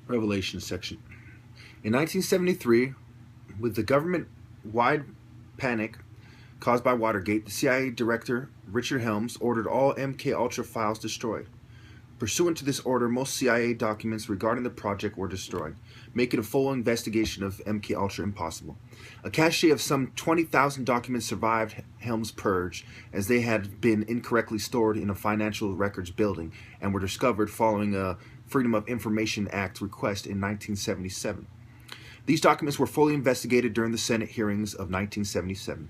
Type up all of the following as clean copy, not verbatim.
Revelation section. In 1973, with the government-wide panic caused by Watergate, the CIA Director Richard Helms ordered all MKUltra files destroyed. Pursuant to this order, most CIA documents regarding the project were destroyed, making a full investigation of MKUltra impossible. A cache of some 20,000 documents survived Helms' purge, as they had been incorrectly stored in a financial records building and were discovered following a Freedom of Information Act request in 1977. These documents were fully investigated during the Senate hearings of 1977.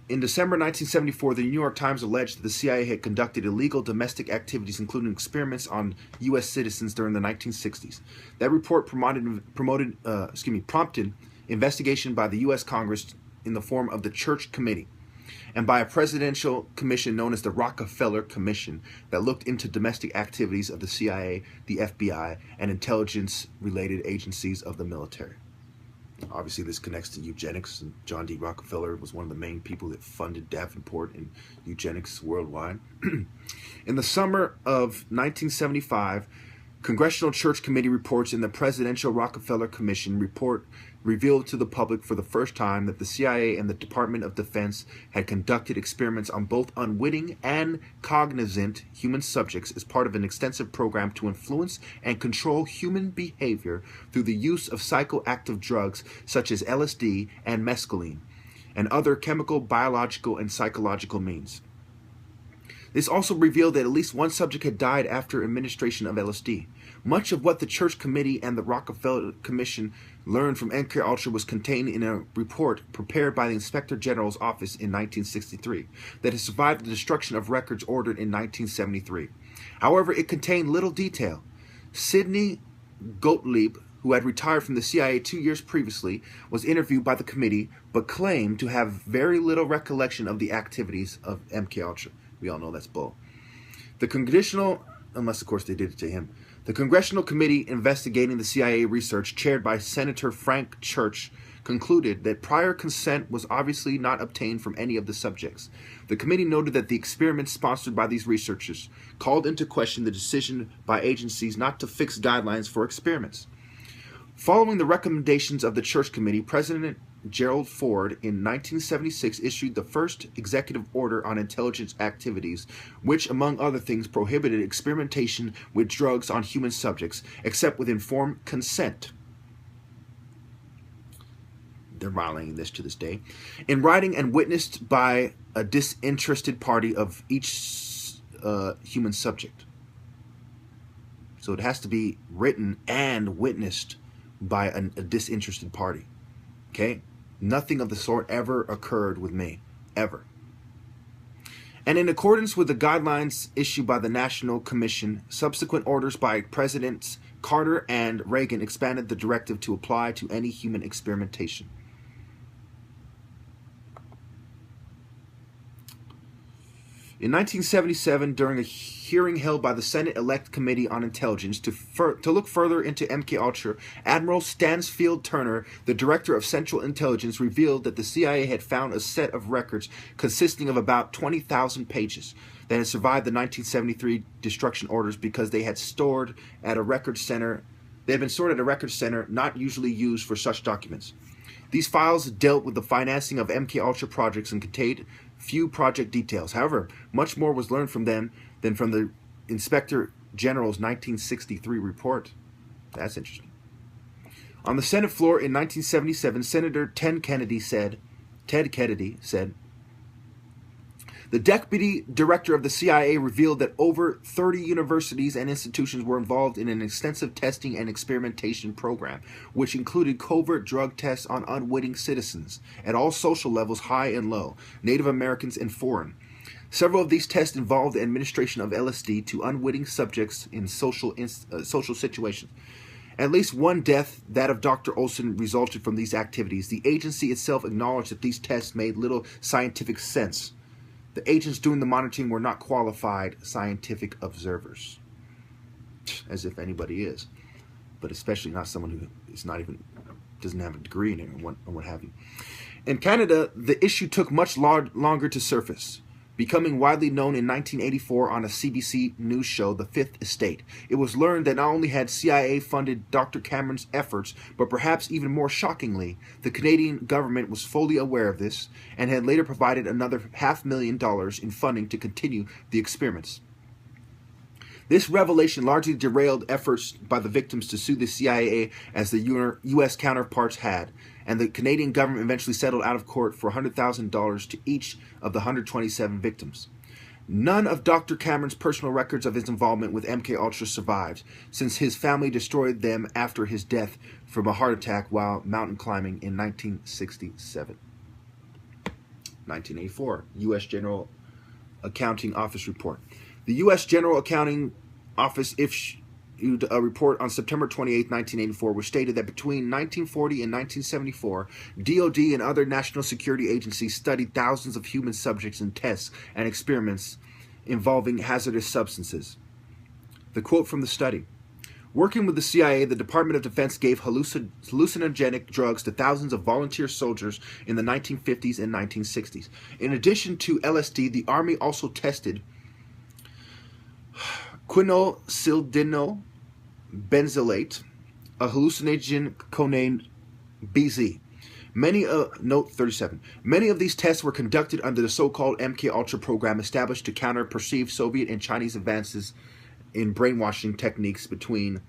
In December 1974, the New York Times alleged that the CIA had conducted illegal domestic activities, including experiments on U.S. citizens during the 1960s. That report prompted investigation by the U.S. Congress in the form of the Church Committee and by a presidential commission known as the Rockefeller Commission that looked into domestic activities of the CIA, the FBI, and intelligence-related agencies of the military. Obviously, this connects to eugenics, and John D. Rockefeller was one of the main people that funded Davenport and eugenics worldwide. In the summer of 1975, Congressional Church Committee reports in the Presidential Rockefeller Commission report revealed to the public for the first time that the CIA and the Department of Defense had conducted experiments on both unwitting and cognizant human subjects as part of an extensive program to influence and control human behavior through the use of psychoactive drugs such as LSD and mescaline, and other chemical, biological, and psychological means. This also revealed that at least one subject had died after administration of LSD. Much of what the Church Committee and the Rockefeller Commission learned from MKUltra was contained in a report prepared by the Inspector General's office in 1963 that has survived the destruction of records ordered in 1973. However, it contained little detail. Sidney Gottlieb, who had retired from the CIA 2 years previously, was interviewed by the committee but claimed to have very little recollection of the activities of MKUltra. We all know that's bull. The congressional, unless of course they did it to him, the Congressional Committee investigating the CIA research, chaired by Senator Frank Church, concluded that prior consent was obviously not obtained from any of the subjects. The committee noted that the experiments sponsored by these researchers called into question the decision by agencies not to fix guidelines for experiments. Following the recommendations of the Church Committee, President Gerald Ford in 1976 issued the first executive order on intelligence activities, which, among other things, prohibited experimentation with drugs on human subjects, except with informed consent. They're violating this to this day. In writing and witnessed by a disinterested party of each human subject. So it has to be written and witnessed by a disinterested party. Okay? Nothing of the sort ever occurred with me. Ever. And in accordance with the guidelines issued by the National Commission, subsequent orders by Presidents Carter and Reagan expanded the directive to apply to any human experimentation. In 1977, during a hearing held by the Senate Elect Committee on Intelligence to look further into MKUltra, Admiral Stansfield Turner, the Director of Central Intelligence, revealed that the CIA had found a set of records consisting of about 20,000 pages that had survived the 1973 destruction orders because they had stored at a record center. They had been stored at a record center not usually used for such documents. These files dealt with the financing of MKUltra projects and contained few project details. However, much more was learned from them than from the Inspector General's 1963 report. That's interesting. On the Senate floor in 1977, Senator Ted Kennedy said, the Deputy Director of the CIA revealed that over 30 universities and institutions were involved in an extensive testing and experimentation program, which included covert drug tests on unwitting citizens at all social levels, high and low, Native Americans and foreign. Several of these tests involved the administration of LSD to unwitting subjects in social situations. At least one death, that of Dr. Olson, resulted from these activities. The agency itself acknowledged that these tests made little scientific sense. The agents doing the monitoring were not qualified scientific observers. As if anybody is. But especially not someone who is not even, doesn't have a degree in it or what have you. In Canada, the issue took much longer to surface. becoming widely known in 1984 on a CBC news show, The Fifth Estate. It was learned that not only had CIA funded Dr. Cameron's efforts, but perhaps even more shockingly, the Canadian government was fully aware of this and had later provided another $500,000 in funding to continue the experiments. This revelation largely derailed efforts by the victims to sue the CIA as the U.S. counterparts had, and the Canadian government eventually settled out of court for $100,000 to each of the 127 victims. None of Dr. Cameron's personal records of his involvement with MKUltra survived, since his family destroyed them after his death from a heart attack while mountain climbing in 1967. 1984, U.S. General Accounting Office report. The U.S. General Accounting Office issued a report on September 28, 1984, which stated that between 1940 and 1974, DoD and other national security agencies studied thousands of human subjects in tests and experiments involving hazardous substances. The quote from the study: "Working with the CIA, the Department of Defense gave hallucinogenic drugs to thousands of volunteer soldiers in the 1950s and 1960s. In addition to LSD, the Army also tested quinosildenol benzylate, a hallucinogen codenamed BZ. Note 37. Many of these tests were conducted under the so-called MKUltra program established to counter perceived Soviet and Chinese advances in brainwashing techniques between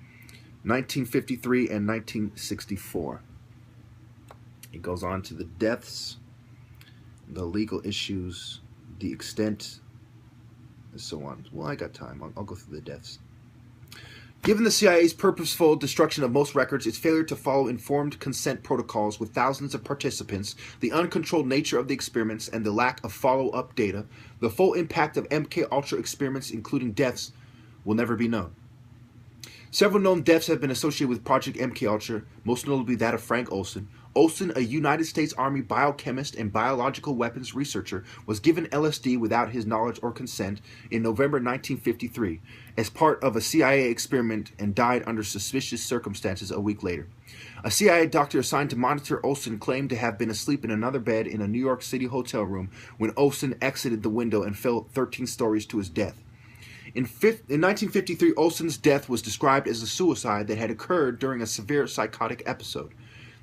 1953 and 1964. It goes on to the deaths, the legal issues, the extent, and so on. Well, I got time. I'll go through the deaths. Given the CIA's purposeful destruction of most records, its failure to follow informed consent protocols with thousands of participants, the uncontrolled nature of the experiments, and the lack of follow-up data, the full impact of MKUltra experiments, including deaths, will never be known. Several known deaths have been associated with Project MKUltra, most notably that of Frank Olson. Olson, a United States Army biochemist and biological weapons researcher, was given LSD without his knowledge or consent in November 1953 as part of a CIA experiment and died under suspicious circumstances a week later. A CIA doctor assigned to monitor Olson claimed to have been asleep in another bed in a New York City hotel room when Olson exited the window and fell 13 stories to his death. In 1953, Olson's death was described as a suicide that had occurred during a severe psychotic episode.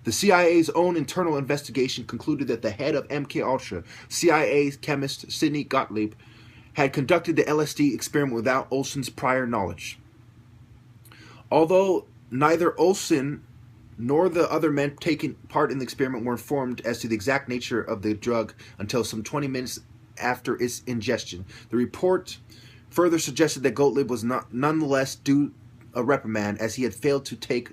The CIA's own internal investigation concluded that the head of MKUltra, CIA chemist Sidney Gottlieb, had conducted the LSD experiment without Olson's prior knowledge. Although neither Olson nor the other men taking part in the experiment were informed as to the exact nature of the drug until some 20 minutes after its ingestion, the report further suggested that Gottlieb was nonetheless due a reprimand as he had failed to take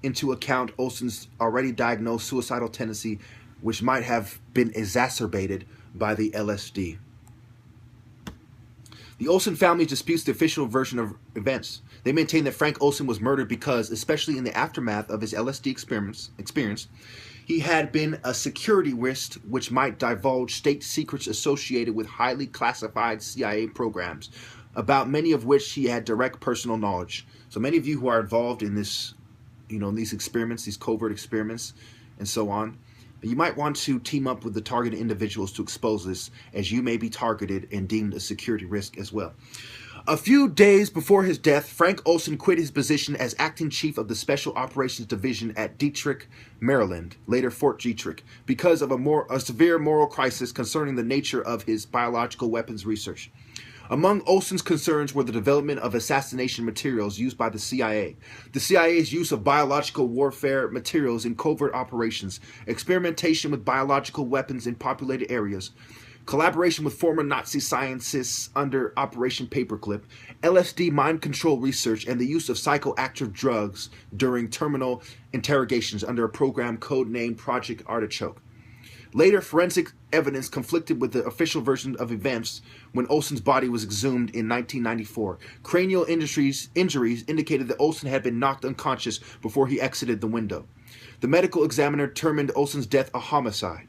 into account Olson's already diagnosed suicidal tendency, which might have been exacerbated by the LSD. The Olson family disputes the official version of events. They maintain that Frank Olson was murdered because, especially in the aftermath of his LSD experience, he had been a security risk which might divulge state secrets associated with highly classified CIA programs, about many of which he had direct personal knowledge. So many of you who are involved in this, in these experiments, these covert experiments, and so on, you might want to team up with the targeted individuals to expose this, as you may be targeted and deemed a security risk as well. A few days before his death, Frank Olson quit his position as acting chief of the Special Operations Division at Dietrich, Maryland, later Fort Detrick, because of a severe moral crisis concerning the nature of his biological weapons research. Among Olson's concerns were the development of assassination materials used by the CIA, the CIA's use of biological warfare materials in covert operations, experimentation with biological weapons in populated areas, collaboration with former Nazi scientists under Operation Paperclip, LSD mind control research, and the use of psychoactive drugs during terminal interrogations under a program codenamed Project Artichoke. Later, forensic evidence conflicted with the official version of events when Olson's body was exhumed in 1994. Cranial injuries indicated that Olson had been knocked unconscious before he exited the window. The medical examiner determined Olson's death a homicide.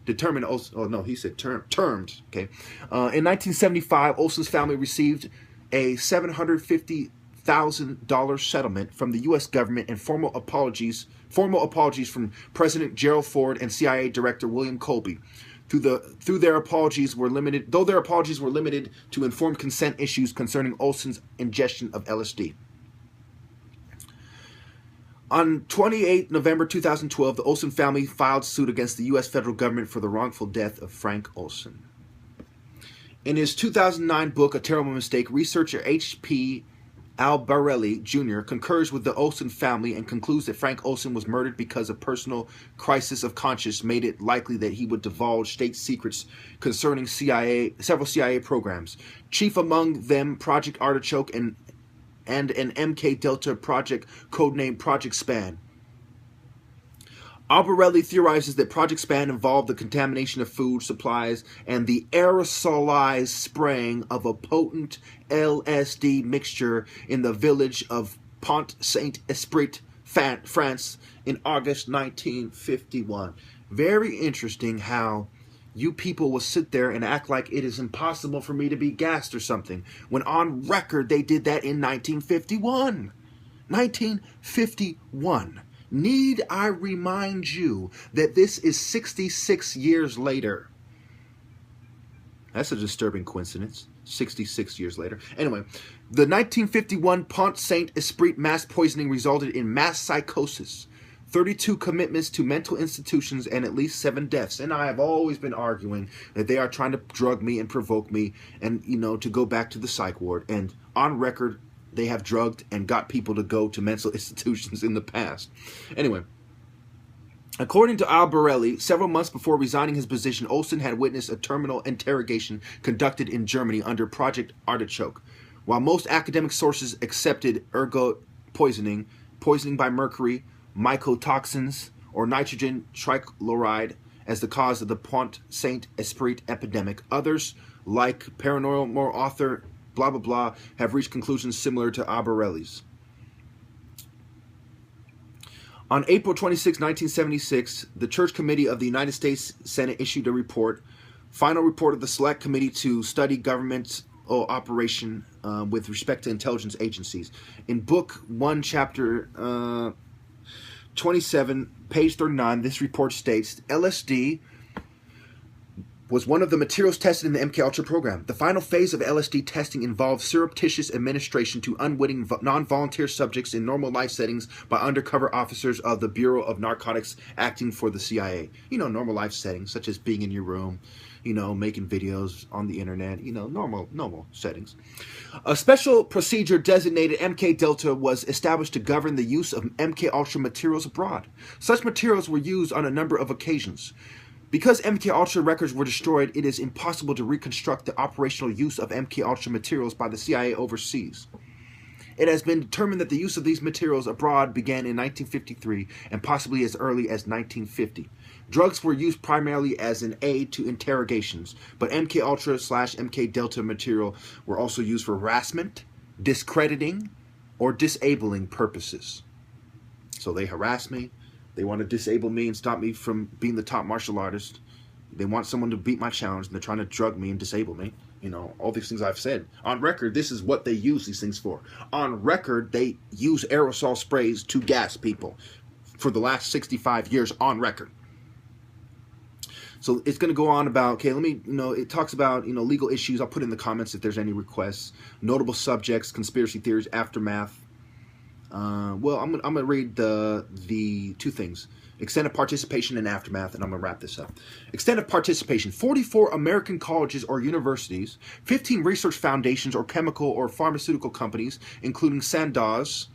Termed. Okay. In 1975, Olson's family received a $750,000 settlement from the U.S. government and formal apologies from President Gerald Ford and CIA Director William Colby. Though their apologies were limited to informed consent issues concerning Olson's ingestion of LSD. On 28 November 2012, the Olson family filed suit against the U.S. federal government for the wrongful death of Frank Olson. In his 2009 book, A Terrible Mistake, researcher H.P. Albarelli Jr. concurs with the Olson family and concludes that Frank Olson was murdered because a personal crisis of conscience made it likely that he would divulge state secrets concerning several CIA programs, chief among them Project Artichoke and an MK Delta project codenamed Project Span. Albarelli theorizes that Project Span involved the contamination of food supplies and the aerosolized spraying of a potent LSD mixture in the village of Pont-Saint-Esprit, France, in August 1951. Very interesting how you people will sit there and act like it is impossible for me to be gassed or something, when on record they did that in 1951. 1951. Need I remind you that this is 66 years later? That's a disturbing coincidence. 66 years later. Anyway, the 1951 Pont-Saint-Esprit mass poisoning resulted in mass psychosis, 32 commitments to mental institutions, and at least 7 deaths. And I have always been arguing that they are trying to drug me and provoke me and, to go back to the psych ward. And on record, they have drugged and got people to go to mental institutions in the past. Anyway, according to Albarelli, several months before resigning his position, Olson had witnessed a terminal interrogation conducted in Germany under Project Artichoke. While most academic sources accepted ergot poisoning by mercury, mycotoxins, or nitrogen trichloride as the cause of the Pont-Saint-Esprit epidemic, others, like paranormal author blah blah blah, have reached conclusions similar to Albarelli's. On April 26, 1976, the Church Committee of the United States Senate issued a report, final report of the Select Committee to study government operation with respect to intelligence agencies. In Book 1, Chapter 27, page 39, this report states, LSD was one of the materials tested in the MKUltra program. The final phase of LSD testing involved surreptitious administration to unwitting non-volunteer subjects in normal life settings by undercover officers of the Bureau of Narcotics acting for the CIA. Normal life settings, such as being in your room, making videos on the internet, normal settings. A special procedure designated MK Delta was established to govern the use of MKUltra materials abroad. Such materials were used on a number of occasions. Because MKUltra records were destroyed, it is impossible to reconstruct the operational use of MKUltra materials by the CIA overseas. It has been determined that the use of these materials abroad began in 1953 and possibly as early as 1950. Drugs were used primarily as an aid to interrogations, but MKUltra/MK Delta material were also used for harassment, discrediting, or disabling purposes. So they harass me. They want to disable me and stop me from being the top martial artist. They want someone to beat my challenge, and they're trying to drug me and disable me. All these things I've said. On record, this is what they use these things for. On record, they use aerosol sprays to gas people for the last 65 years on record. So it's going to go on about, it talks about, legal issues. I'll put in the comments if there's any requests. Notable subjects, conspiracy theories, aftermath. I'm gonna read the 2 things: extent of participation and aftermath, and I'm gonna wrap this up. Extent of participation: 44 American colleges or universities, 15 research foundations or chemical or pharmaceutical companies, including Sandoz,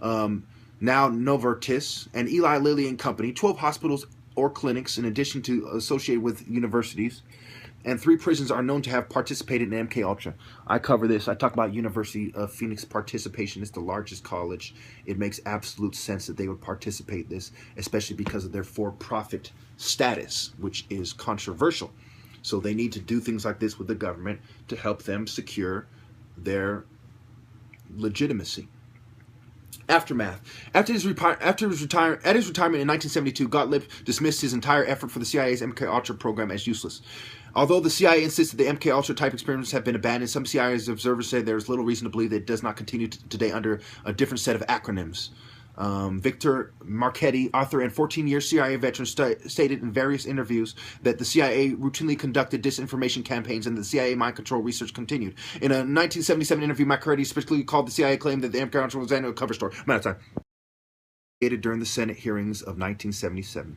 now Novartis, and Eli Lilly and Company, 12 hospitals or clinics, in addition to associated with universities, and 3 prisons are known to have participated in MKUltra. I cover this. I talk about University of Phoenix participation. It's the largest college. It makes absolute sense that they would participate in this, especially because of their for-profit status, which is controversial. So they need to do things like this with the government to help them secure their legitimacy. Aftermath. At his retirement in 1972, Gottlieb dismissed his entire effort for the CIA's MKUltra program as useless. Although the CIA insisted the MKUltra type experiments have been abandoned, some CIA observers say there is little reason to believe that it does not continue today under a different set of acronyms. Victor Marchetti, author and 14-year CIA veteran, stated in various interviews that the CIA routinely conducted disinformation campaigns and the CIA mind control research continued. In a 1977 interview, Marchetti specifically called the CIA claim that the MK Ultra was a cover story. I'm out of time. During the Senate hearings of 1977.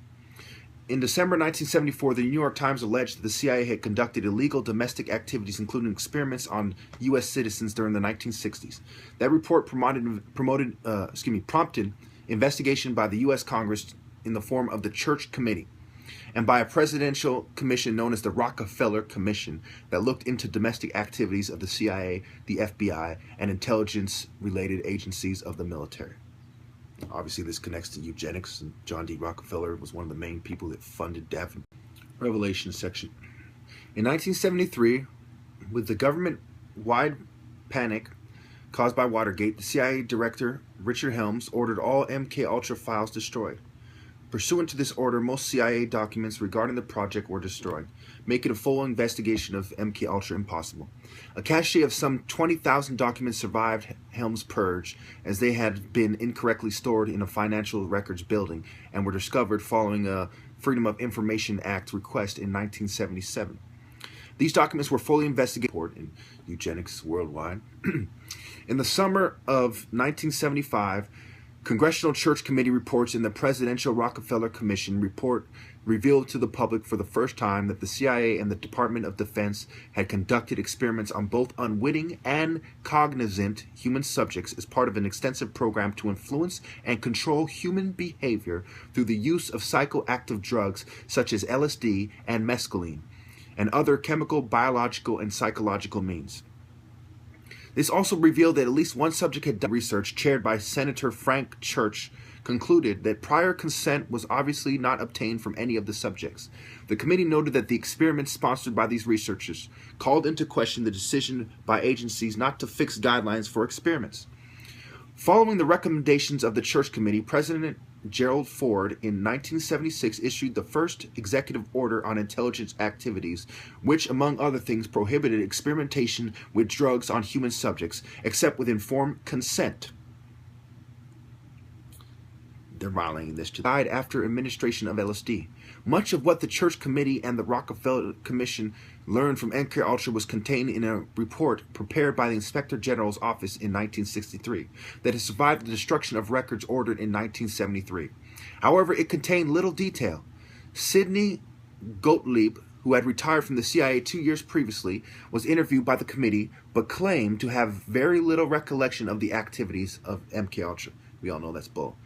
In December 1974, the New York Times alleged that the CIA had conducted illegal domestic activities, including experiments on U.S. citizens during the 1960s. That report prompted investigation by the U.S. Congress in the form of the Church Committee and by a presidential commission known as the Rockefeller Commission that looked into domestic activities of the CIA, the FBI, and intelligence-related agencies of the military. Obviously, this connects to eugenics, and John D. Rockefeller was one of the main people that funded Daffodil. Revelation section. In 1973, with the government-wide panic caused by Watergate, the CIA director, Richard Helms, ordered all MK Ultra files destroyed. Pursuant to this order, most CIA documents regarding the project were destroyed, making a full investigation of MK Ultra impossible. A cache of some 20,000 documents survived Helms' purge, as they had been incorrectly stored in a financial records building and were discovered following a Freedom of Information Act request in 1977. These documents were fully investigated in Eugenics Worldwide. In the summer of 1975, Congressional Church Committee reports in the Presidential Rockefeller Commission report revealed to the public for the first time that the CIA and the Department of Defense had conducted experiments on both unwitting and cognizant human subjects as part of an extensive program to influence and control human behavior through the use of psychoactive drugs such as LSD and mescaline, and other chemical, biological, and psychological means. This also revealed that at least one subject had done research chaired by Senator Frank Church concluded that prior consent was obviously not obtained from any of the subjects. The committee noted that the experiments sponsored by these researchers called into question the decision by agencies not to fix guidelines for experiments. Following the recommendations of the Church Committee, President Gerald Ford in 1976 issued the first executive order on intelligence activities, which, among other things, prohibited experimentation with drugs on human subjects, except with informed consent. They're violating this. Died after administration of LSD. Much of what the Church Committee and the Rockefeller Commission learned from MK Ultra was contained in a report prepared by the Inspector General's office in 1963 that has survived the destruction of records ordered in 1973. However, it contained little detail. Sidney Gottlieb, who had retired from the CIA 2 years previously, was interviewed by the committee but claimed to have very little recollection of the activities of MK Ultra. We all know that's bull.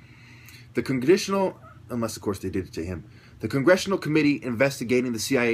The congressional, unless of course they did it to him, the Congressional Committee investigating the CIA